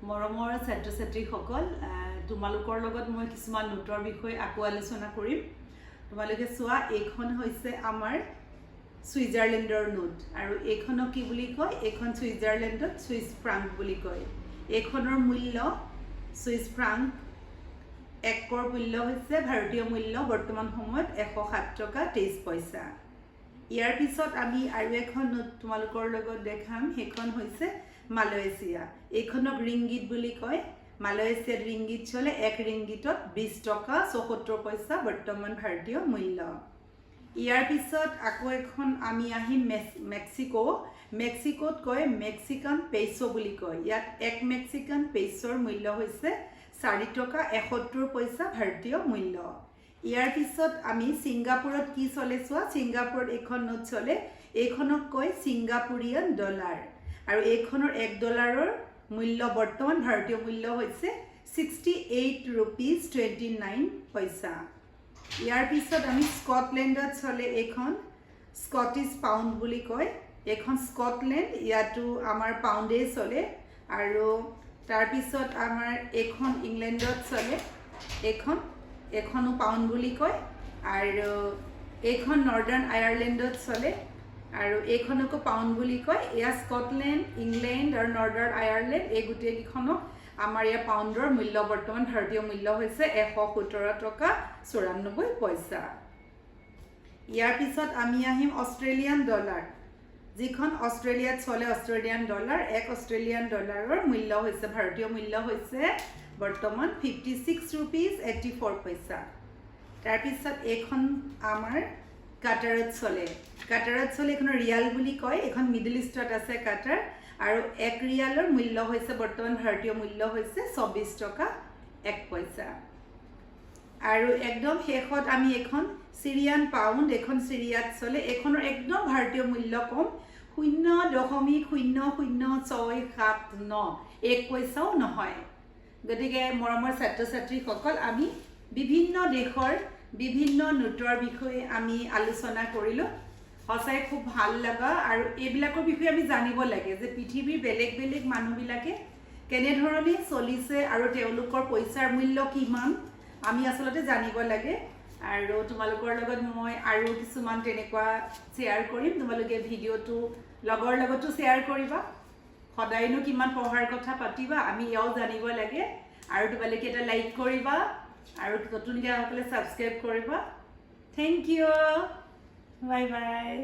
মৰমৰ ছাত্ৰ-ছাত্ৰীসকল তোমালোকৰ লগত মই কিছুমান নোটৰ বিষয়ে আকৌ আলোচনা কৰিম। তোমালোকে চোৱা, এইখন হৈছে আমাৰ ছুইজাৰলেণ্ডৰ নোট আৰু এইখনক কি বুলি কয়? এইখন ছুইজাৰলেণ্ডত ছুইচ ফ্ৰাংক বুলি কয়। এইখনৰ মূল্য ছুইচ ফ্ৰাংক 1 মূল্য হৈছে ভাৰতীয় মূল্য বৰ্তমান সময়ত 107 টকা 23 পইচা। ইয়াৰ পিছত আমি আৰু এখন নোট তোমালোকৰ লগত দেখাম, সেইখন হৈছে মালয়েছিয়া। এইখনক ৰিংগিত বুলি কয়। মালয়েছিয়াত ৰিংগিত চলে। 1 ৰিংগিতত 20 টকা 74 পইচা বৰ্তমান ভাৰতীয় মূল্য। ইয়াৰ পিছত আকৌ এখন আমি আহিম মেক্সিকো। মেক্সিকোত কয় মেক্সিকান পেছো বুলি কয়। ইয়াত 1 মেক্সিকান পেছৰ মূল্য হৈছে 4 টকা 71 পইচা ভাৰতীয় মূল্য। ইয়াৰ পিছত আমি ছিংগাপুৰত কি চলে চোৱা। ছিংগাপুৰত এইখন নোট চলে। এইখনক কয় ছিংগাপুৰিয়ান ডলাৰ আৰু এইখনৰ 1 ডলাৰৰ মূল্য বৰ্তমান ভাৰতীয় মূল্য হৈছে 68 rupees 29 পইচা। ইয়াৰ পিছত আমি স্কটলেণ্ডত চলে এইখন স্কটিছ পাউণ্ড বুলি কয়। এইখন স্কটলেণ্ড, ইয়াতো আমাৰ পাউণ্ডেই চলে। আৰু তাৰপিছত আমাৰ এইখন ইংলেণ্ডত চলে। এইখনো পাউণ্ড বুলি কয়। আৰু এইখন নৰ্দাৰ্ণ আয়াৰলেণ্ডত চলে আৰু এইখনকো পাউণ্ড বুলি কয়। এয়া স্কটলেণ্ড, ইংলেণ্ড আৰু নৰ্দাৰ্ণ আয়াৰলেণ্ড, এই গোটেইকেইখনক আমাৰ ইয়াৰ পাউণ্ডৰ মূল্য বৰ্তমান ভাৰতীয় মূল্য হৈছে 117 টকা 94 পইচা। ইয়াৰ পিছত আমি আহিম অষ্ট্ৰেলিয়ান ডলাৰ, যিখন অষ্ট্ৰেলিয়াত চলে। অষ্ট্ৰেলিয়ান ডলাৰ, 1 অষ্ট্ৰেলিয়ান ডলাৰৰ মূল্য হৈছে ভাৰতীয় মূল্য হৈছে বৰ্তমান 56 rupees 84 পইচা। তাৰপিছত এইখন আমাৰ কাটাৰত চলে। কাটাৰত চলে, এইখনৰ ৰিয়াল বুলি কয়। এইখন মিডল ইষ্টত আছে কাটাৰ আৰু 1 ৰিয়ালৰ মূল্য হৈছে বৰ্তমান ভাৰতীয় মূল্য হৈছে 24 টকা 1 পইচা। আৰু একদম শেষত আমি এখন চিৰিয়ান পাউণ্ড, এইখন চিৰিয়াত চলে। এইখনৰ একদম ভাৰতীয় মূল্য কম, 0.00679 1 পইচাও নহয়। গতিকে মৰমৰ ছাত্ৰ-ছাত্ৰীসকল, আমি বিভিন্ন দেশৰ বিভিন্ন নোটৰ বিষয়ে আমি আলোচনা কৰিলোঁ। সঁচাই খুব ভাল লগা আৰু এইবিলাকৰ বিষয়ে আমি জানিব লাগে যে পৃথিৱীৰ বেলেগ বেলেগ মানুহবিলাকে কেনেধৰণে চলিছে আৰু তেওঁলোকৰ পইচাৰ মূল্য কিমান আমি আচলতে জানিব লাগে। আৰু তোমালোকৰ লগত মই আৰু কিছুমান তেনেকুৱা শ্বেয়াৰ কৰিম। তোমালোকে ভিডিঅ'টো লগৰ লগতো শ্বেয়াৰ কৰিবা। সদায়নো কিমান পঢ়াৰ কথা পাতিবা, আমি এয়াও জানিব লাগে। আৰু তোমালোকে এটা লাইক কৰিবা আৰু নতুনকৈ সকলে ছাবস্ক্ৰাইব কৰিবা। Thank you, bye by.